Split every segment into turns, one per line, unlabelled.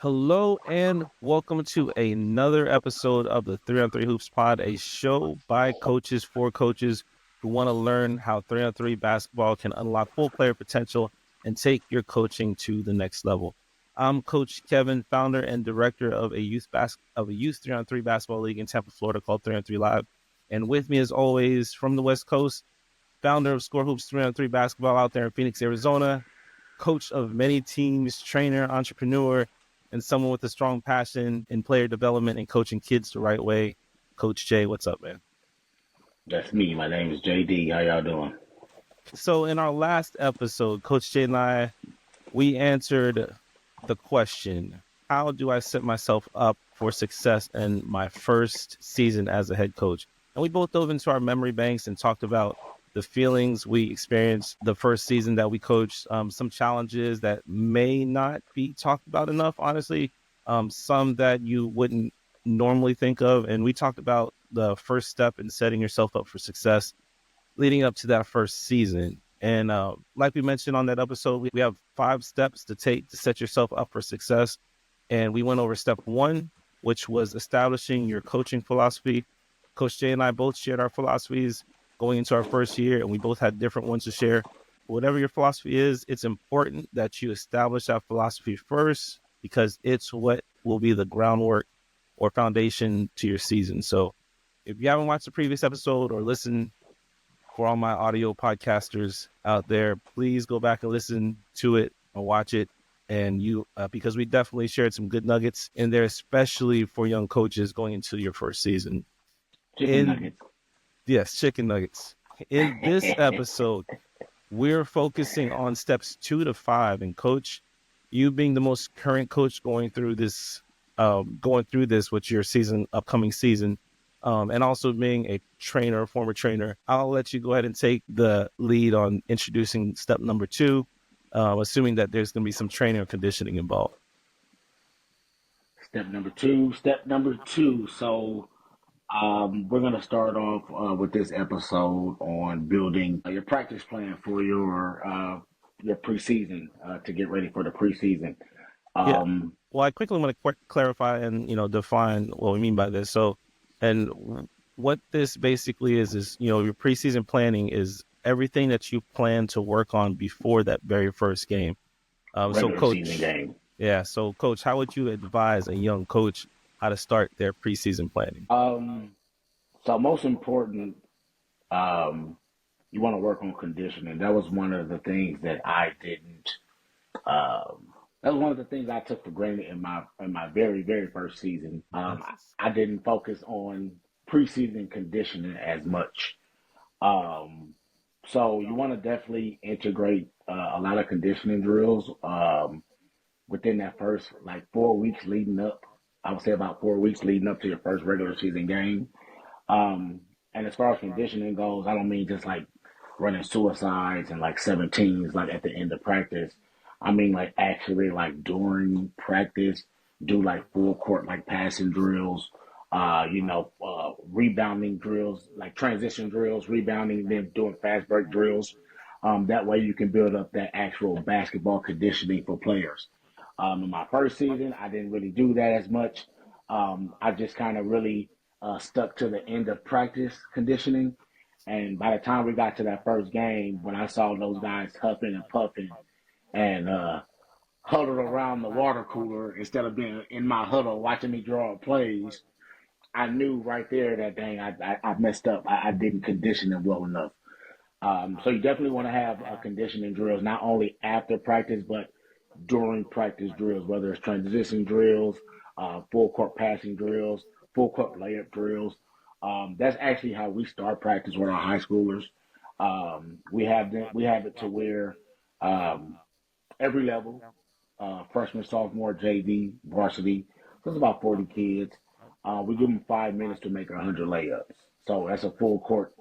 Hello and welcome to another episode of the 3 on 3 Hoops Pod, a show by coaches for coaches who want to learn how 3 on 3 basketball can unlock full player potential and take your coaching to the next level. I'm Coach Kevin, founder and director of a youth 3 on 3 basketball league in Tampa, Florida called 3 on 3 Live. And with me, as always, from the West Coast, founder of Score Hoops 3 on 3 basketball out there in Phoenix, Arizona, coach of many teams, trainer, entrepreneur, and someone with a strong passion in player development and coaching kids the right way. Coach Jay, what's up, man?
That's me. My name is JD. How y'all doing?
So in our last episode, Coach Jay and I, we answered the question, how do I set myself up for success in my first season as a head coach? And we both dove into our memory banks and talked about the feelings we experienced the first season that we coached, some challenges that may not be talked about enough, honestly, some that you wouldn't normally think of. And we talked about the first step in setting yourself up for success leading up to that first season. And like we mentioned on that episode, we have 5 steps to take to set yourself up for success. And we went over step 1, which was establishing your coaching philosophy. Coach Jay and I both shared our philosophies going into our first year, and we both had different ones to share. Whatever your philosophy is, it's important that you establish that philosophy first because it's what will be the groundwork or foundation to your season. So if you haven't watched the previous episode or listened, for all my audio podcasters out there, please go back and listen to it or watch it. And because we definitely shared some good nuggets in there, especially for young coaches going into your first season.
Chicken
In
nuggets.
Yes, chicken nuggets. In this episode, we're focusing on steps 2 to 5. And coach, you being the most current coach going through this with your upcoming season, and also being a former trainer, I'll let you go ahead and take the lead on introducing step number 2, assuming that there's going to be some training or conditioning involved.
Step number two. Step number two. We're gonna start off with this episode on building your practice plan for your preseason to get ready for the preseason.
Yeah.
Um,
Well, I quickly want to clarify and define what we mean by this. So, and what this basically is your preseason planning is everything that you plan to work on before that very first game. So,
Regular season
coach,
game.
yeah. So, coach, how would you advise a young coach how to start their preseason planning?
So most important, um, you want to work on conditioning. That was one of the things that I didn't. Um, that was one of the things I took for granted in my very first season. I didn't focus on preseason conditioning as much. Um, so you want to definitely integrate a lot of conditioning drills within that first like 4 weeks leading up. I would say about 4 weeks leading up to your first regular season game. Um, and as far as conditioning goes, I don't mean just like running suicides and like 17s like at the end of practice. I mean like actually like during practice, do like full court like passing drills, rebounding drills, like transition drills, rebounding, then doing fast break drills. That way you can build up that actual basketball conditioning for players. In my first season, I didn't really do that as much. I just kind of really stuck to the end of practice conditioning. And by the time we got to that first game, when I saw those guys huffing and puffing and huddled around the water cooler instead of being in my huddle watching me draw up plays, I knew right there that dang, I messed up. I didn't condition them well enough. So you definitely want to have conditioning drills not only after practice but during practice drills, whether it's transition drills, full court passing drills, full court layup drills. That's actually how we start practice with our high schoolers. We have it to where um, every level, freshman, sophomore, JV, varsity. So it's about 40 kids. We give them 5 minutes to make 100 layups. So that's a full court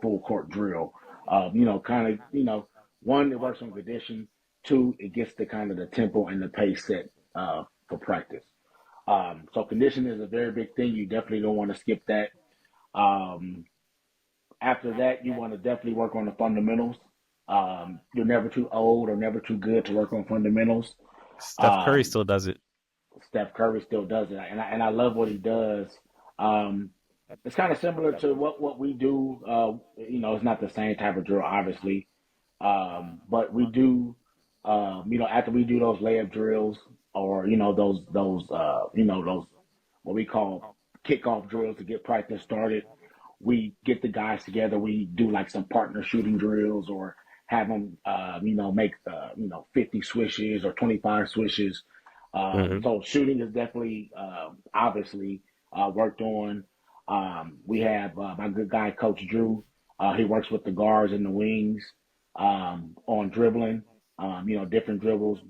drill. One, it works on condition. Two, it gets the kind of the tempo and the pace set for practice. So conditioning is a very big thing. You definitely don't want to skip that. Um, After that, you want to definitely work on the fundamentals. You're never too old or never too good to work on fundamentals.
Steph Curry
Um,
still does it.
Steph Curry still does it, and I love what he does. Um, it's kind of similar to what we do. It's not the same type of drill, obviously, but we do. After we do those layup drills, or those what we call kickoff drills to get practice started, we get the guys together. We do like some partner shooting drills, or have them, make 50 swishes or 25 swishes.
Hmm.
So shooting is definitely, obviously, worked on. We have my good guy, Coach Drew. He works with the guards and the wings on dribbling. Different dribbles.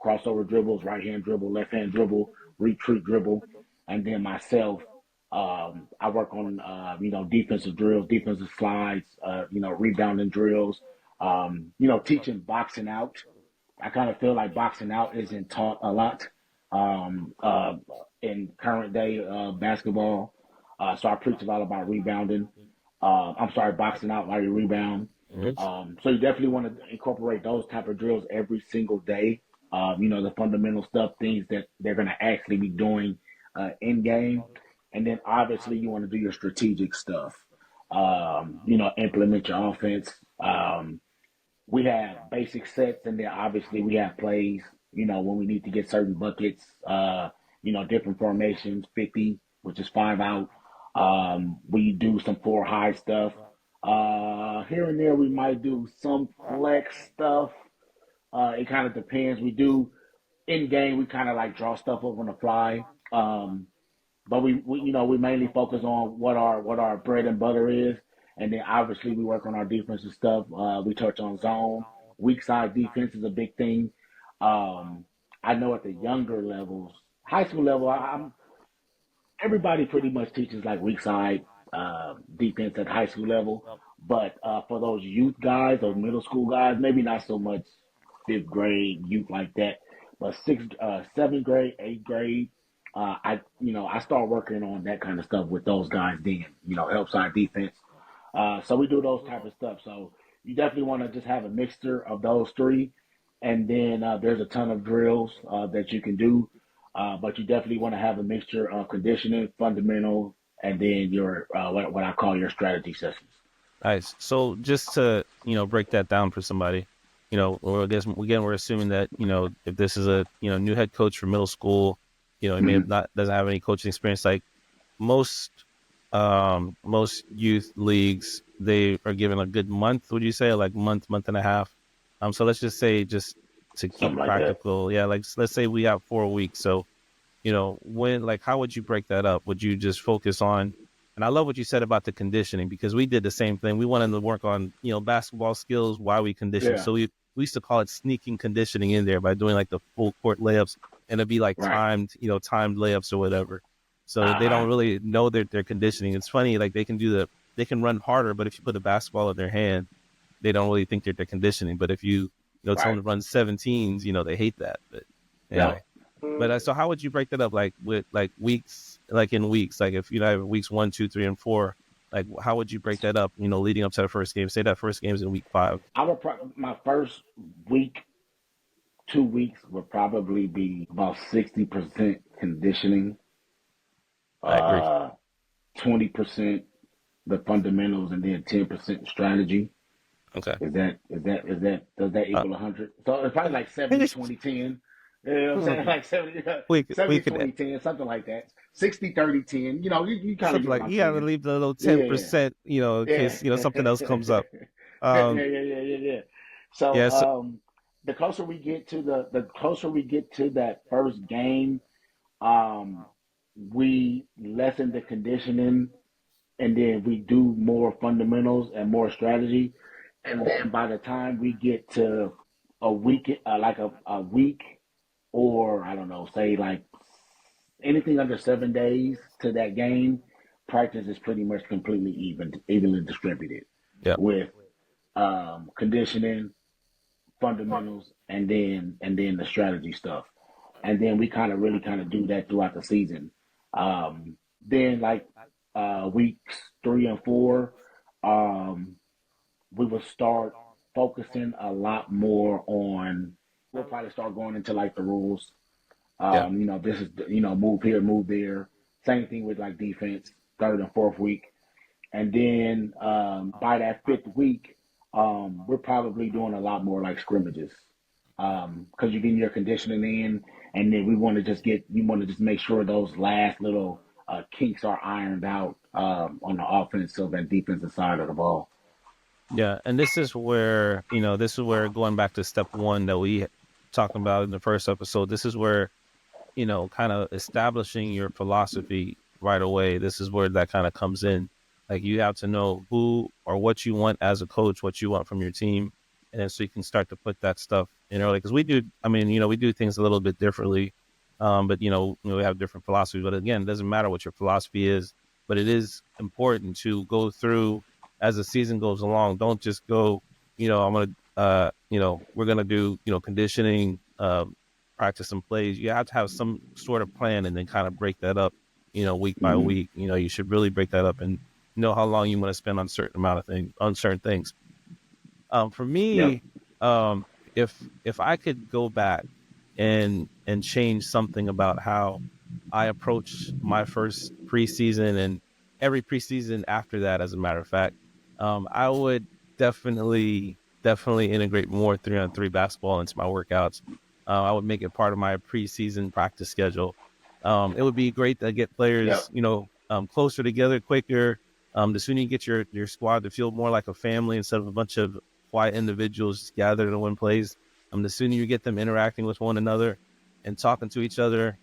Crossover dribbles, right hand dribble, left hand dribble, retreat dribble, and then myself. I work on defensive drills, defensive slides, rebounding drills. Teaching boxing out. I kind of feel like boxing out isn't taught a lot um, uh, in current day basketball. So I preach a lot about rebounding. I'm sorry, boxing out while you rebound. So you definitely want to incorporate those type of drills every single day. The fundamental stuff, things that they're going to actually be doing in game, and then obviously you want to do your strategic stuff. Implement your offense. We have basic sets, and then obviously we have plays. When we need to get certain buckets. Different formations, 50, which is 5 out. We do some 4 high stuff. Here and there, we might do some flex stuff. It kind of depends. We do in game. We kind of like draw stuff up on the fly. But we mainly focus on what our bread and butter is, and then obviously we work on our defensive stuff. We touch on zone, weak side defense is a big thing. Um, I know at the younger levels, high school level, I'm everybody pretty much teaches like weak side defense at high school level, but for those youth guys, those middle school guys, maybe not so much fifth grade youth like that, but seventh grade, eighth grade. I start working on that kind of stuff with those guys. Then help side defense. So we do those type of stuff. So you definitely want to just have a mixture of those three, and then there's a ton of drills that you can do. But you definitely want to have a mixture of conditioning, fundamental, and then your what I call your strategy sessions.
Nice. So just to, break that down for somebody, or I guess again, we're assuming that, if this is a, new head coach for middle school, he may have
Mm-hmm.
not, doesn't have any coaching experience. Like most, most youth leagues, they are given a good month, would you say, like month and a half? So let's just say, just to keep
Something like that.
practical. Yeah. Like, let's say we have 4 weeks. So, when, like, how would you break that up? Would you just focus on, and I love what you said about the conditioning, because we did the same thing. We wanted to work on, basketball skills while we condition.
Yeah.
So we used to call it sneaking conditioning in there by doing like the full court layups, and it'd be like
Right.
timed layups or whatever. So
Uh
they
huh.
don't really know their conditioning. It's funny, like they can run harder, but if you put a basketball in their hand, they don't really think they're conditioning. But if tell them
Right.
to run 17s, they hate that. But
Yep.
anyway. But so how would you break that up? Like with like weeks, like in weeks, like if have weeks 1, 2, 3, and 4, like how would you break that up? Leading up to the first game. Say that first game is in week 5.
My first week, 2 weeks would probably be about 60% conditioning,
I agree.
uh, 20% the fundamentals, and then 10% strategy.
Okay.
Does that
Uh,
equal 100? So it's probably like 70, 20, 10. You know what I'm saying? Like 70,
we
70,
could
20, 10, something like that. 60, 30, 10. You kind of
something
get what
like,
I'm
you gotta
saying.
leave the little ten
Yeah,
percent, in
yeah.
case something else comes up.
Yeah,
Um,
yeah. So
yeah. So
the closer we get to the closer we get to that first game, um, we lessen the conditioning, and then we do more fundamentals and more strategy. And then by the time we get to a week, like a week, or I don't know, say like anything under 7 days to that game, practice is pretty much completely evenly distributed
yeah.
with conditioning, fundamentals, and then the strategy stuff. And then we kind of really kind of do that throughout the season. Then like weeks 3 and 4, um, we will start focusing a lot more on. We'll probably start going into like the rules.
Yeah.
This is move here, move there. Same thing with like defense, third and fourth week, and then by that fifth week, we're probably doing a lot more like scrimmages because you're getting your conditioning in, and then we want to just make sure those last little kinks are ironed out on the offensive and defensive side of the ball.
Yeah. And this is where going back to step one that we talked about in the first episode, this is where kind of establishing your philosophy right away. This is where that kind of comes in. Like you have to know who or what you want as a coach, what you want from your team. And then so you can start to put that stuff in early. Because we do, I mean, we do things a little bit differently. But, we have different philosophies. But again, it doesn't matter what your philosophy is, but it is important to go through as the season goes along. Don't just go, I'm going to, we're going to do, conditioning, practice some plays. You have to have some sort of plan and then kind of break that up, week by
Mm-hmm.
week. You should really break that up and know how long you want to spend on certain amount of things, on certain things. For
Yep.
me, um, if I could go back and change something about how I approach my first preseason and every preseason after that, as a matter of fact, I would definitely integrate more 3-on-3 basketball into my workouts. I would make it part of my preseason practice schedule. It would be great to get players,
Yep.
closer together, quicker. The sooner you get your squad to feel more like a family instead of a bunch of quiet individuals gathered in one place, the sooner you get them interacting with one another and talking to each other,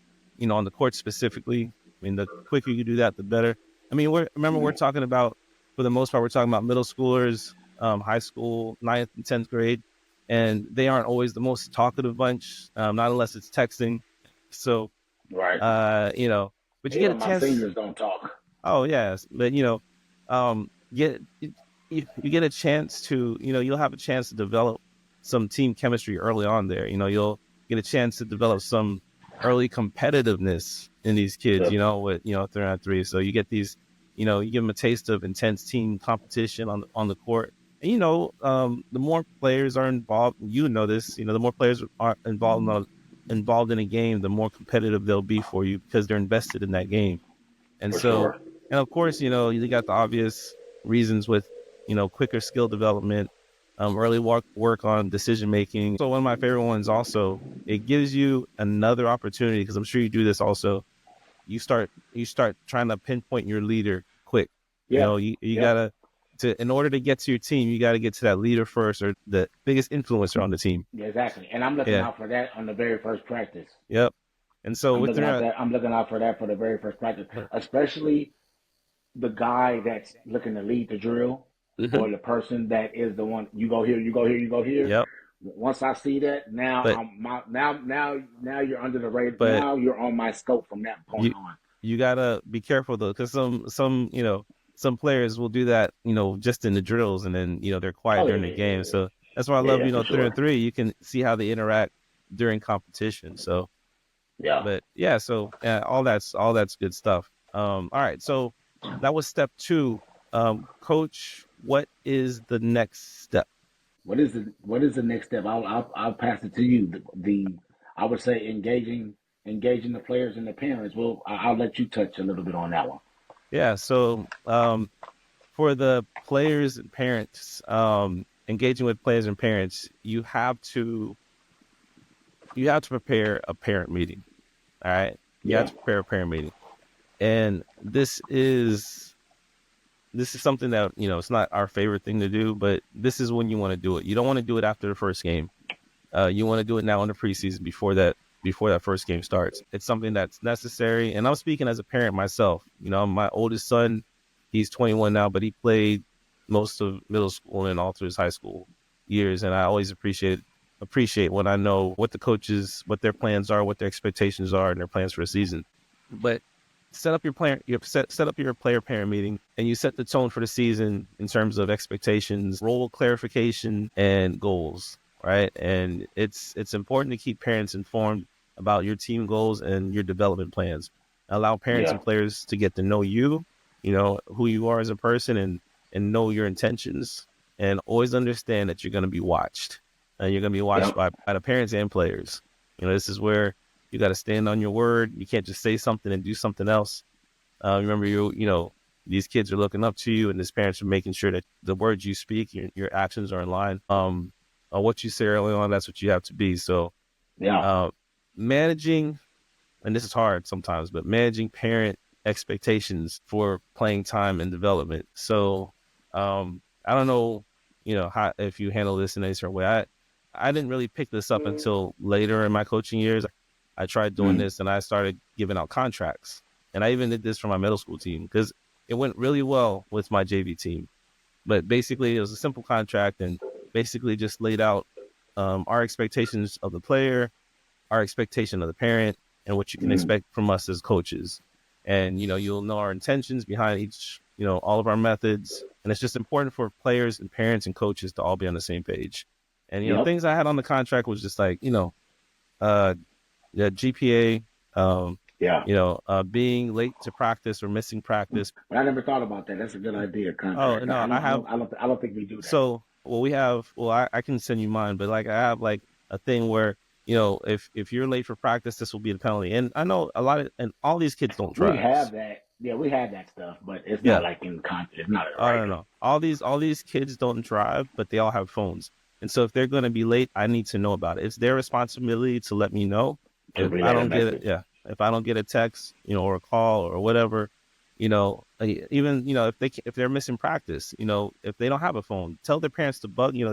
on the court specifically. I mean, the quicker you do that, the better. I mean, we're talking about, for the most part, we're talking about middle schoolers, high school, ninth and 10th grade, and they aren't always the most talkative bunch, not unless it's texting. So,
Right.
uh, you know, but you get a
Even my
chance.
seniors don't talk.
Oh yes, but get you get a chance to you'll have a chance to develop some team chemistry early on there. You'll get a chance to develop some early competitiveness in these kids.
Yep.
With 3-on-3. So you get these, you give them a taste of intense team competition on the court. And the more players are involved, this. The more players are involved in a game, the more competitive they'll be for you because they're invested in that game. And
For
so,
sure.
and of course, you got the obvious reasons with, quicker skill development, early work on decision making. So one of my favorite ones also, it gives you another opportunity because I'm sure you do this also. You start trying to pinpoint your leader quick.
Yeah.
You
Yep.
gotta in order to get to your team, you got to get to that leader first or the biggest influencer on the team.
Yeah, exactly. And I'm looking
Yeah.
out for that on the very first practice.
Yep. And so with their
I'm looking out for that for the very first practice, especially the guy that's looking to lead the drill,
Mhm.
or the person that is the one you go here, you go here, you go here.
Yep.
Once I see that, now
But
now you're under the radar.
but
Now you're on my scope from that point
you
on.
you gotta be careful though, because some players will do that, just in the drills, and then they're quiet
Oh yeah,
during the
yeah, yeah,
game. So that's why I
yeah,
love
yeah, for
three and
sure.
three. You can see how they interact during competition. So,
Yeah.
but yeah, so all that's good stuff. All right, so that was step two. Coach, what is the next step?
What is the next step? I'll pass it to you. The I would say engaging the players and the parents. Well, I'll let you touch a little bit on that one.
Yeah, so for the players and parents, engaging with players and parents, you have to prepare a parent meeting. All right. You have
Yeah.
to prepare a parent meeting. And this is something that, it's not our favorite thing to do, but this is when you want to do it. You don't want to do it after the first game. You want to do it now in the preseason before that first game starts. It's something that's necessary. And I'm speaking as a parent myself. My oldest son, he's 21 now, but he played most of middle school and all through his high school years. And I always appreciate when I know what the coaches, what their plans are, what their expectations are, and their plans for the season. But set up your player parent meeting, and you set the tone for the season in terms of expectations, role clarification, and goals. Right, and it's important to keep parents informed about your team goals and your development plans. Allow parents
Yeah.
and players to get to know you, who you are as a person, and know your intentions, and always understand that you're going to be watched, and you're going to be watched
Yep.
by the parents and players. This is where You got to stand on your word. You can't just say something and do something else. Remember, these kids are looking up to you, and these parents are making sure that the words you speak, your actions are in line. What you say early on, that's what you have to be. So,
Yeah.
uh, managing, and this is hard sometimes, but managing parent expectations for playing time and development. So, I don't know, how if you handle this in a certain way. I didn't really pick this up until later in my coaching years. I tried doing
Mm.
this, and I started giving out contracts, and I even did this for my middle school team because it went really well with my JV team. But basically, it was a simple contract, and basically just laid out our expectations of the player, our expectation of the parent, and what you can
Mm.
expect from us as coaches. And, you'll know our intentions behind each, all of our methods. And it's just important for players and parents and coaches to all be on the same page. And,
Yep.
things I had on the contract was just like, uh, the GPA,
Yeah.
being late to practice or missing practice.
But I never thought about that. That's a good idea.
Oh,
Contract.
no,
I
I
don't. I
have
don't. I don't. I don't think we do that.
So, well, I can send you mine, but like I have like a thing where, if you're late for practice, this will be the penalty. And I know and all these kids don't
We
drive.
have that. Yeah, we have that stuff, but it's not
Yeah.
like in content. It's not in
I don't
writing
know. All these kids don't drive, but they all have phones. And so if they're going to be late, I need to know about it. It's their responsibility to let me know.
to
If I
relay a
don't get it,
message.
yeah. If I don't get a text, or a call or whatever, even, if they're missing practice, if they don't have a phone, tell their parents to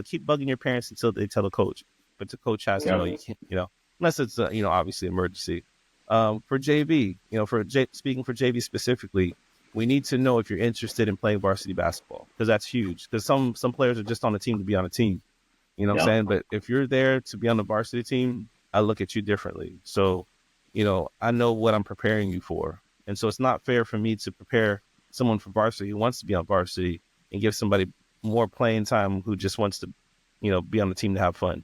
keep bugging your parents until they tell the coach. But the coach has to know
Yep.
you can't, unless it's obviously emergency. For JV, speaking for JV specifically, we need to know if you're interested in playing varsity basketball because that's huge. Because some players are just on the team to be on a team. You know what I'm
Yep.
saying? But if you're there to be on the varsity team, I look at you differently. So, I know what I'm preparing you for. And so it's not fair for me to prepare someone for varsity who wants to be on varsity and give somebody more playing time who just wants to, be on the team to have fun.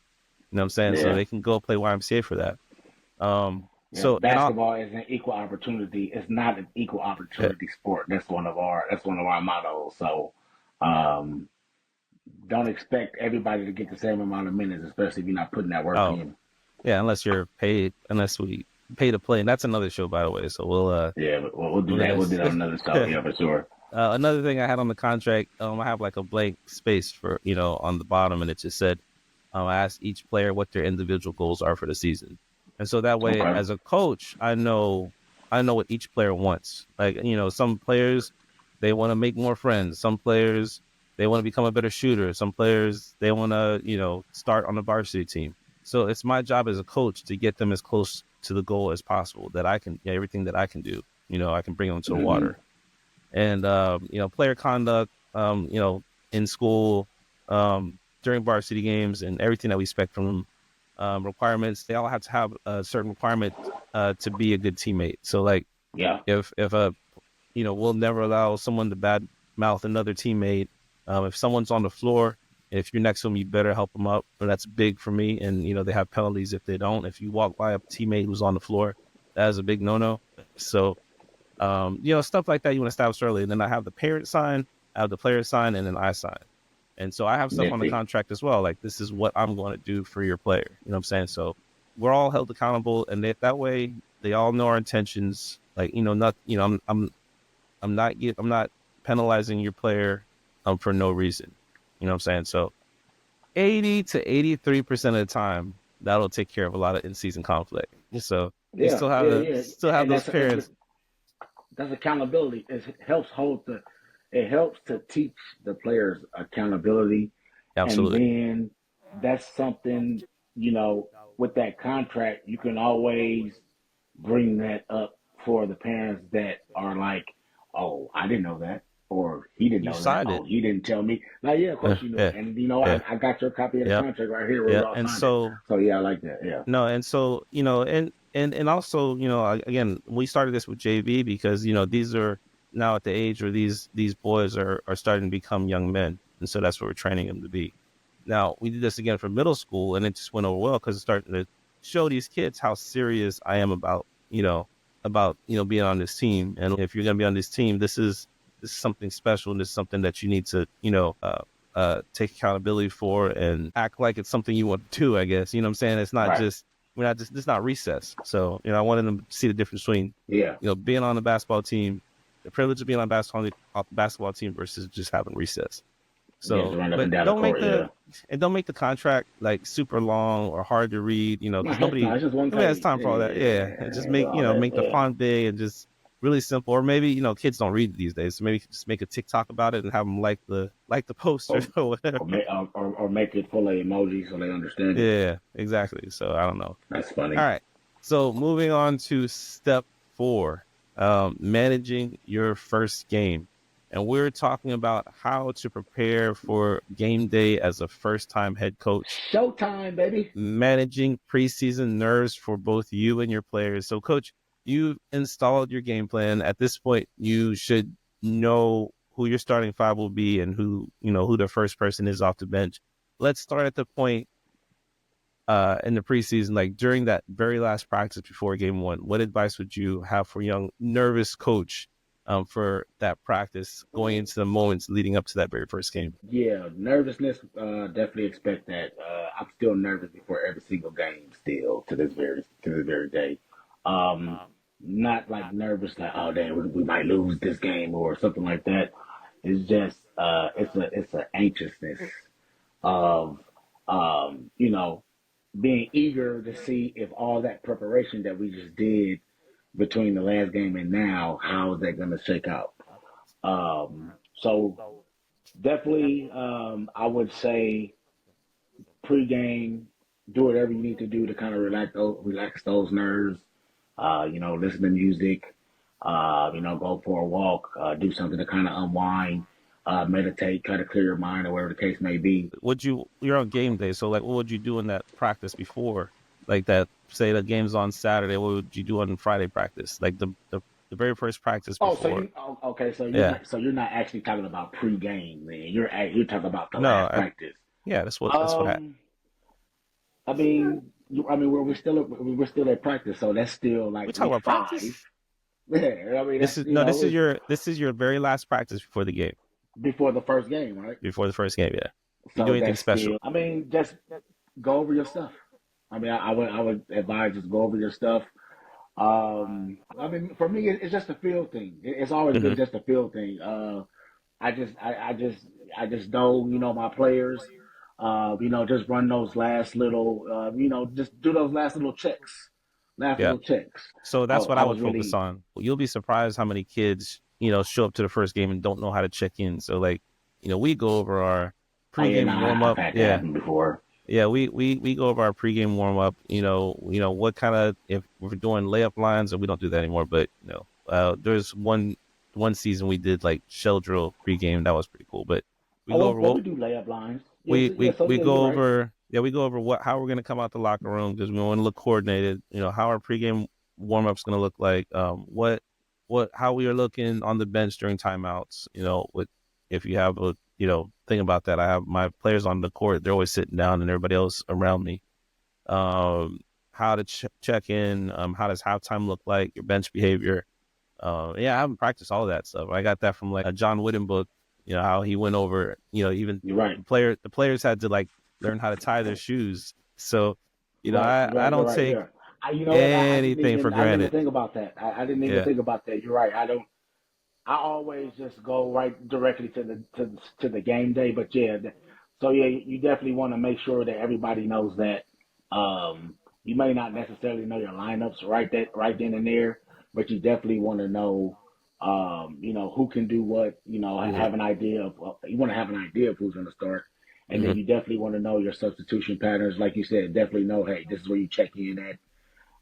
You know what I'm saying? So
Yeah.
they can go play YMCA for that.
Yeah.
So, and I'll,
Basketball is an equal opportunity. It's not an equal
yeah.
opportunity sport. That's one of our mottos. So, um, don't expect everybody to get the same amount of minutes, especially if you're not putting that work
Oh,
in.
yeah, unless we pay to play. And that's another show, by the way. So
Yeah, but we'll do
we're
that.
going
We'll do that on another show.
to,
Yeah, for sure.
another thing I had on the contract, I have like a blank space for, on the bottom, and it just said, I asked each player what their individual goals are for the season. And so that way,
Okay.
as a coach, I know what each player wants. Like, some players, they want to make more friends. Some players, they want to become a better shooter. Some players, they want to, start on the varsity team. So it's my job as a coach to get them as close to the goal as possible that I can, everything that I can do, I can bring them to the
Mm-hmm.
water. And player conduct, in school, during varsity games, and everything that we expect from them. Requirements, they all have to have a certain requirement to be a good teammate. So like
Yeah.
if we'll never allow someone to bad mouth another teammate. If someone's on the floor, if you're next to them, you better help them up. And that's big for me. And they have penalties if they don't. If you walk by a teammate who's on the floor, that is a big no-no. So stuff like that you want to establish early. And then I have the parent sign, I have the player sign, and then I sign. And so I have stuff on the
Nifty.
contract as well. Like, this is what I'm going to do for your player. You know what I'm saying? So we're all held accountable, and that way they all know our intentions. Like, not, I'm not penalizing your player for no reason. You know what I'm saying? So 80 to 83% of the time, that'll take care of a lot of in-season conflict. So you
Yeah. Yeah. Yeah.
still have
And
those parents.
that's accountability. It helps to teach the players accountability, and
Absolutely.
then that's something, you know with that contract you can always bring that up for the parents that are like, oh, I didn't know that, or he didn't
You
know that,
signed
oh,
it.
he didn't tell me. Like, yeah, of course you knew
Yeah.
it, and
Yeah.
I got your copy of the
Yeah.
contract right here where we
Yeah.
all
And
signed it.
so,
So yeah, I like that. Yeah.
no, and so, and also, again, we started this with JV because, these are now at the age where these boys are starting to become young men. And so that's what we're training them to be. Now, we did this again for middle school, and it just went over well because it's starting to show these kids how serious I am about being on this team. And if you're going to be on this team, this is something special, and this is something that you need to, take accountability for and act like it's something you want to do, I guess. You know what I'm saying? It's not
Right.
just we're not just, it's not recess. So, I wanted them to see the difference between,
Yeah.
being on the basketball team, the privilege of being on basketball team versus just having recess.
Just
So,
run up
but
and down the
don't make
court. Yeah.
the contract like super long or hard to read,
No,
because
heck no. It's just one
nobody has
page.
time for all that. Yeah. And just
Yeah.
make,
All that.
make the
Yeah.
font big and just really simple. Or maybe, kids don't read these days. So maybe just make a TikTok about it and have them like the posters
Or,
or whatever.
or make it full of emojis so they understand it.
Yeah, exactly. So I don't know.
That's
All
funny.
right. So moving on to step 4, managing your first game. And we're talking about how to prepare for game day as a first-time head coach,
Showtime, baby.
managing preseason nerves for both you and your players. So, coach, you've installed your game plan. At this point, you should know who your starting five will be and who the first person is off the bench. Let's start at the point in the preseason, like during that very last practice before game one. What advice would you have for a young nervous coach for that practice going into the moments leading up to that very first game?
Yeah, nervousness. Definitely expect that. I'm still nervous before every single game. Still to this very day. Um, Not like nervous like, oh damn, we might lose this game or something like that. It's just it's a anxiousness of you know, being eager to see if all that preparation that we just did between the last game and now, how is that going to shake out? So definitely, I would say pregame, do whatever you need to do to kind of relax those nerves. Listen to music. Go for a walk. Do something to kind of unwind. Meditate. Try to clear your mind, or whatever the case may be.
You're on game day, so like, what would you do in that practice before, like that? Say the game's on Saturday, what would you do on Friday practice, like the very first practice
Oh, so
before?
okay? So
Yeah,
you're not actually talking about pregame, then you're talking about the
no,
last practice.
yeah, that's what happened.
Um, we're still at practice, so that's still
We
like
talk
week
about practice.
5. Yeah, I mean
This
that's
is no,
it's
this is your very last practice before the game,
before the first game, right?
before the first game. Yeah, you do
So
anything
that's
special?
still. I mean, just go over your stuff. I mean, I would advise just go over your stuff. I mean, for me, it's just a feel thing. It's always
Hmm.
been just a feel thing. I just know, my players. Just run those last little, just do those last
Yeah.
little checks.
So
I,
that's what
I
I
was
would focus
really,
on. You'll be surprised how many kids, show up to the first game and don't know how to check in. So like, we go over our
oh yeah, no,
pregame warm
I've
up.
had that
Yeah.
happen before.
Yeah, we go over our pregame warm up. What kind of, if we're doing layup lines, and we don't do that anymore. But there's one season we did like shell drill pregame. That was pretty cool. But we
Oh,
go
well,
over
well,
what
we do layup lines. Yes, so
we
yeah,
go
you're right.
over we go over how we're gonna come out the locker room because we want to look coordinated. How our pregame warm up's gonna look like. What how we are looking on the bench during timeouts. With if you have a thing about that, I have my players on the court. They're always sitting down, and everybody else around me. How to check in. How does halftime look like? Your bench behavior. Yeah, I haven't practiced all of that stuff. I got that from like a John Wooden book. How he went over. Even
You're right.
the players had to like learn how to tie their shoes. So,
Right,
I
you're
don't
right.
take
Yeah. You know what?
anything for
I didn't even
granted.
think about that. I didn't even
Yeah.
think about that. You're right. I don't. I always just go right directly to the game day. But yeah, so yeah, you definitely want to make sure that everybody knows that. You may not necessarily know your lineups right then and there, but you definitely want to know, who can do what.
Hmm.
Have an idea of. You want to have an idea of who's going to start, and then
Hmm.
you definitely want to know your substitution patterns. Like you said, definitely know, hey, this is where you check in at.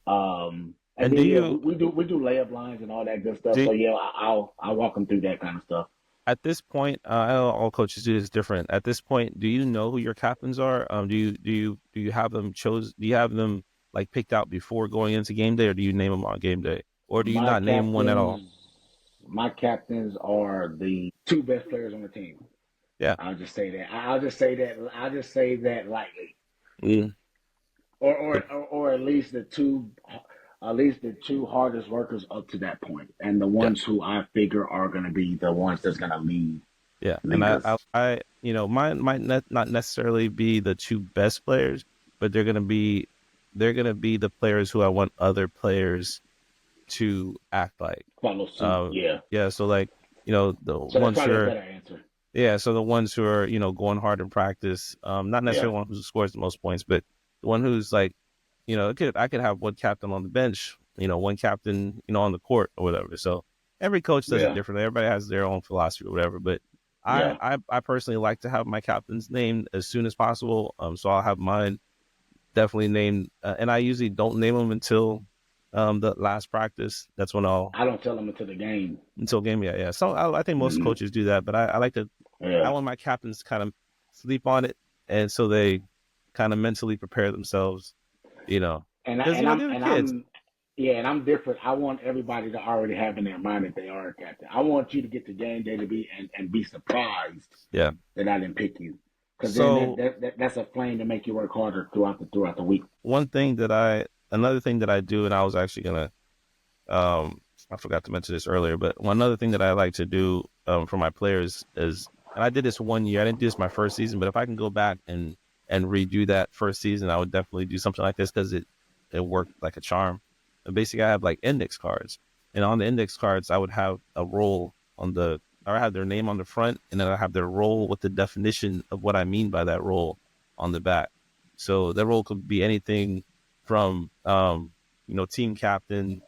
And
And
then yeah, we do layup lines and all that good stuff.
do
So yeah, I'll walk them through that kind of stuff.
at this point, I know all coaches do this different. At this point, do you know who your captains are? Do you have them chose? Do you have them like picked out before going into game day, or do you name them on game day, or do you
My
not name one at all?
captains, my captains are the two best players on the team.
Yeah.
I'll just say that. I'll just say that. I'll just say that lightly,
Mm.
or at least the two hardest workers up to that point, and the
Yeah.
ones who I figure are going to be the ones that's going to
Yeah, and
lead us.
mine might not necessarily be the two best players, but they're going to be they're gonna be the players who I want other players to act like.
Follow suit. Yeah.
Yeah, so the
So that's
ones who
probably a
are
better answer.
yeah, so the ones who are going hard in practice, not
Yeah.
necessarily one who scores the most points, but the one who's like, I could have one captain on the bench, one captain, on the court or whatever. So every coach does it
Yeah.
differently. Everybody has their own philosophy or whatever. But I,
Yeah.
I, I personally like to have my captain's name as soon as possible. So I'll have mine definitely named, and I usually don't name them until the last practice. That's when I'll
I don't tell them until the game.
until game. Yeah, yeah. So I think most
Hmm.
coaches do that, but I like to. I
Yeah.
want my captains to kind of sleep on it, and so they kind of mentally prepare themselves. You know,
And I,
because
and I'm
they're the
and
kids.
I'm yeah, and I'm different. I want everybody to already have in their mind that they are a captain. I want you to get to game day to be and be surprised
Yeah.
that I didn't pick you, because then
So
that's a flame to make you work harder throughout the week.
another thing that I do, and I was actually gonna, I forgot to mention this earlier, but one other thing that I like to do for my players is, and I did this one year. I didn't do this my first season, but if I can go back and redo that first season, I would definitely do something like this because it worked like a charm. And basically, I have like index cards, and on the index cards, I would have a role or I have their name on the front, and then I have their role with the definition of what I mean by that role on the back. So that role could be anything from team captain,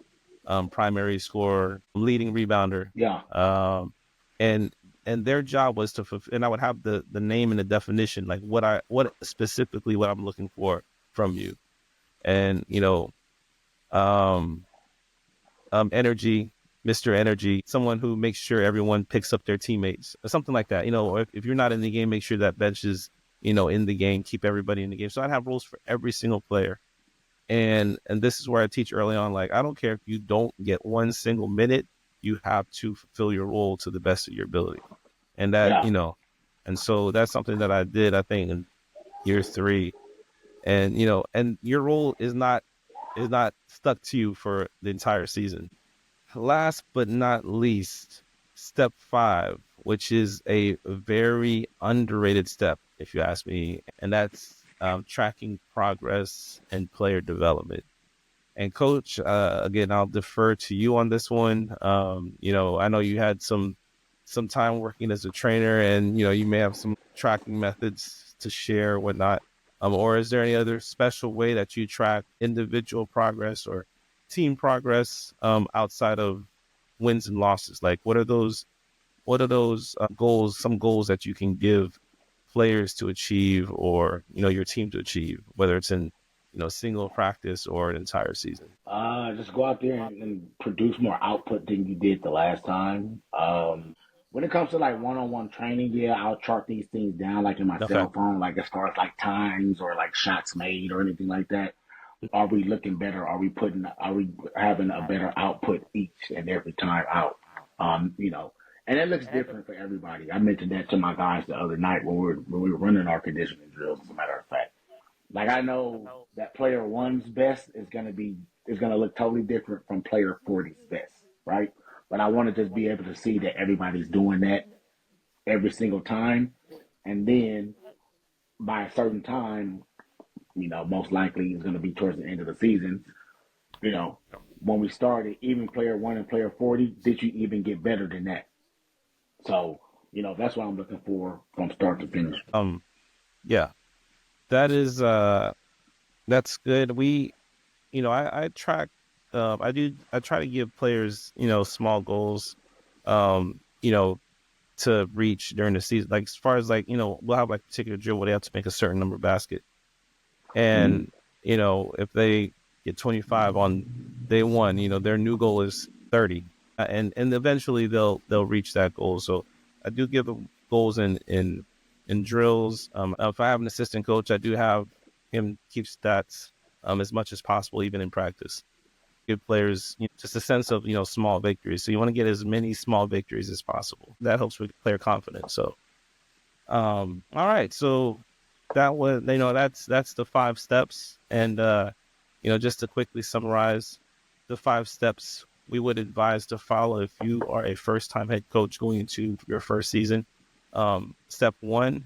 primary scorer, leading rebounder,
Yeah.
um, and their job was to and I would have the name and the definition, like what specifically what I'm looking for from you, and um, energy, Mr. Energy, someone who makes sure everyone picks up their teammates, or something like that. Or if you're not in the game, make sure that bench is in the game, keep everybody in the game. So I'd have rules for every single player. And this is where I teach early on, like, I don't care if you don't get one single minute, you have to fulfill your role to the best of your ability. And
Yeah.
and so that's something that I did, I think, in year three. And and your role is not stuck to you for the entire season. Last but not least, step 5, which is a very underrated step, if you ask me, and that's tracking progress and player development. And coach, again, I'll defer to you on this one. I know you had some time working as a trainer, and you may have some tracking methods to share, whatnot. Or is there any other special way that you track individual progress or team progress outside of wins and losses? Like, what are those? What are those goals? Some goals that you can give players to achieve, or your team to achieve, whether it's in single practice or an entire season.
Just go out there and produce more output than you did the last time. When it comes to like one-on-one training, yeah, I'll chart these things down like in my
Okay.
cell phone, like as far as like times or like shots made or anything like that. Are we looking better? Are we having a better output each and every time out? And it looks different for everybody. I mentioned that to my guys the other night when we were running our conditioning drills, as a matter of fact. Like I know that player one's best is gonna look totally different from player 40's best, right? But I want to just be able to see that everybody's doing that every single time, and then by a certain time, most likely it's gonna be towards the end of the season. You know, when we started, even player one and player 40, did you even get better than that? So, that's what I'm looking for from start to finish.
Yeah, that is that's good. I track. I try to give players small goals, you know to reach during the season. Like, as far as, like, we'll have like a particular drill where they have to make a certain number of baskets.
Mm,
And, if they get 25 on day one, their new goal is 30. And eventually they'll reach that goal. So I do give them goals in drills. If I have an assistant coach, I do have him keep stats as much as possible, even in practice. Give players just a sense of small victories. So you want to get as many small victories as possible. That helps with player confidence. So all right. So that was, that's the 5 steps. And, just to quickly summarize the 5 steps we would advise to follow if you are a first time head coach going into your first season. Step 1,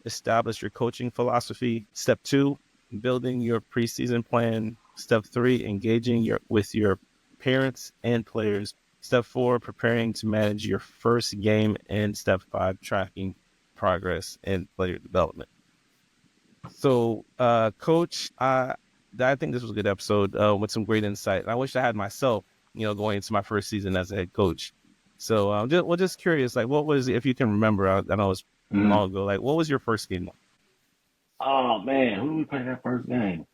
establish your coaching philosophy. Step 2, building your preseason plan. Step 3, engaging with your parents and players. Step 4, preparing to manage your first game. And step 5, tracking progress and player development. So, Coach, I think this was a good episode with some great insight. I wish I had myself, going into my first season as a head coach. So, just curious, like, what was, if you can remember, I know it was
Mhm.
long ago, like, what was your first game like?
Oh man, who did we play that first game?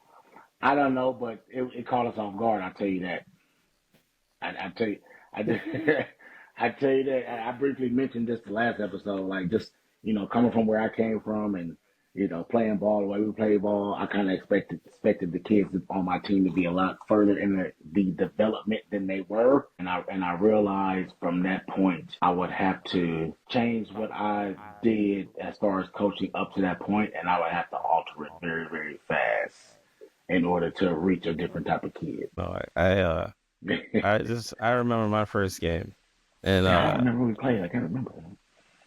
I don't know, but it caught us off guard. I'll tell you that. I tell you, I did, I tell you that I briefly mentioned this the last episode. Like just coming from where I came from and playing ball the way we play ball, I kind of expected the kids on my team to be a lot further in the development than they were, and I realized from that point I would have to change what I did as far as coaching up to that point, and I would have to alter it very very fast in order to reach a different type of kid.
No, I remember my first game, and
Yeah, I don't remember who we played. I can't remember.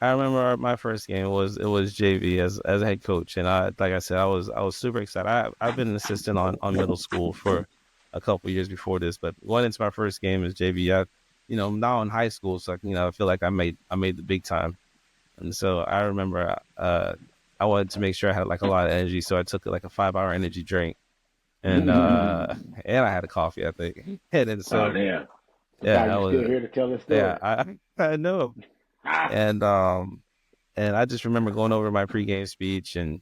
I remember my first game was JV as a head coach, and like I said, I was super excited. I've been an assistant on middle school for a couple of years before this, but going into my first game as JV, now in high school, so I feel like I made the big time, and so I remember I wanted to make sure I had like a lot of energy, so I took like a 5 hour energy drink, and and I had a coffee, I think, and then
Oh
so
damn! Surprised
yeah, I
you're still
was
here to tell this
yeah
story.
I know,
Ah.
and I just remember going over my pregame speech and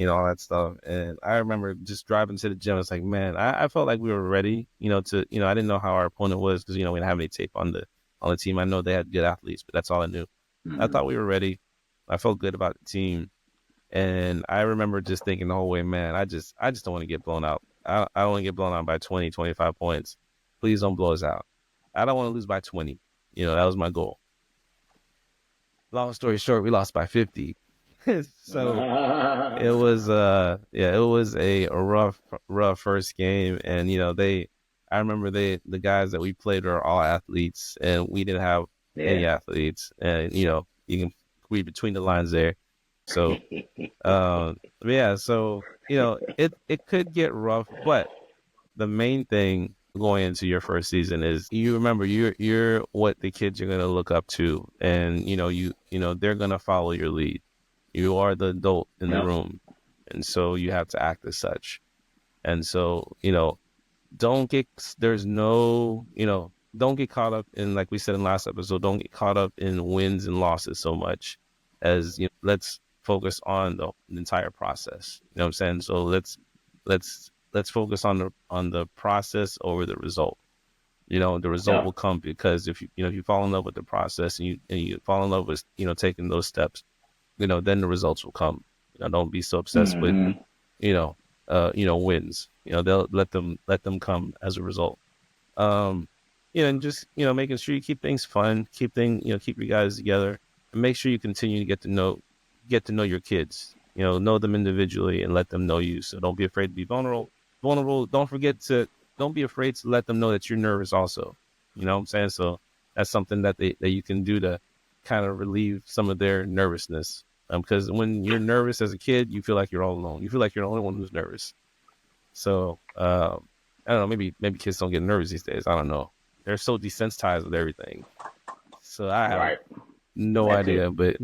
all that stuff. And I remember just driving to the gym. It's like, man, I felt like we were ready. I didn't know how our opponent was because we didn't have any tape on the team. I know they had good athletes, but that's all I knew. I
Mm.
thought we were ready. I felt good about the team, and I remember just thinking the whole way, man, I just don't want to get blown out. I don't want to get blown out by 20, 25 points. Please don't blow us out. I don't want to lose by 20. That was my goal. Long story short, we lost by 50. So it was yeah, it was a rough first game, and I remember the guys that we played are all athletes, and we didn't have
Yeah.
any athletes, and you can read between the lines there. So yeah, so it could get rough, but the main thing going into your first season is you remember you're what the kids are gonna look up to, and they're gonna follow your lead. You are the adult in the
Yep.
room, and so you have to act as such. And so don't get there's no don't get caught up in, like we said in last episode, don't get caught up in wins and losses so much as let's focus on the entire process. You know what I'm saying? So let's focus on the process over the result. The result will
Yep.
come because if you fall in love with the process, and you fall in love with taking those steps, then the results will come. Don't be so obsessed with
Hmm.
you know wins. They'll let them come as a result. And just making sure you keep things fun, keep you guys together, and make sure you continue to get to know your kids. Know them individually and let them know you. So don't be afraid to be vulnerable. Vulnerable. Don't be afraid to let them know that you're nervous also. You know what I'm saying? So that's something that you can do to kind of relieve some of their nervousness. Because when you're nervous as a kid, you feel like you're all alone. You feel like you're the only one who's nervous. So I don't know. Maybe kids don't get nervous these days. I don't know. They're so desensitized with everything. So I have
Right.
no
That's
idea.
it.
But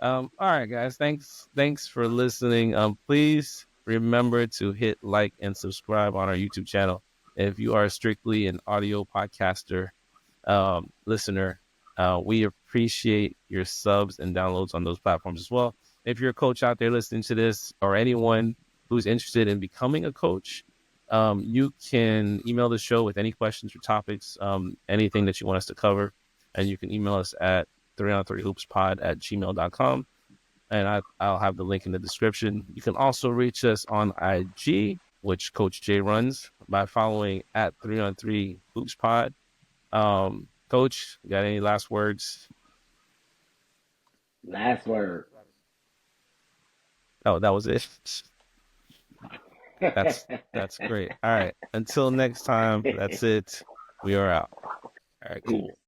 all right, guys. Thanks for listening. Please remember to hit like and subscribe on our YouTube channel. If you are strictly an audio podcaster, listener, we appreciate your subs and downloads on those platforms as well. If you're a coach out there listening to this, or anyone who's interested in becoming a coach, you can email the show with any questions or topics, anything that you want us to cover, and you can email us at 3on3hoopspod@gmail.com, and I'll have the link in the description. You can also reach us on IG, which Coach Jay runs, by following at 3on3hoopspod. Coach, got any last words?
Last word.
Oh, that was it. That's great. All right. Until next time, that's it. We are out. All right,
Peace.
cool.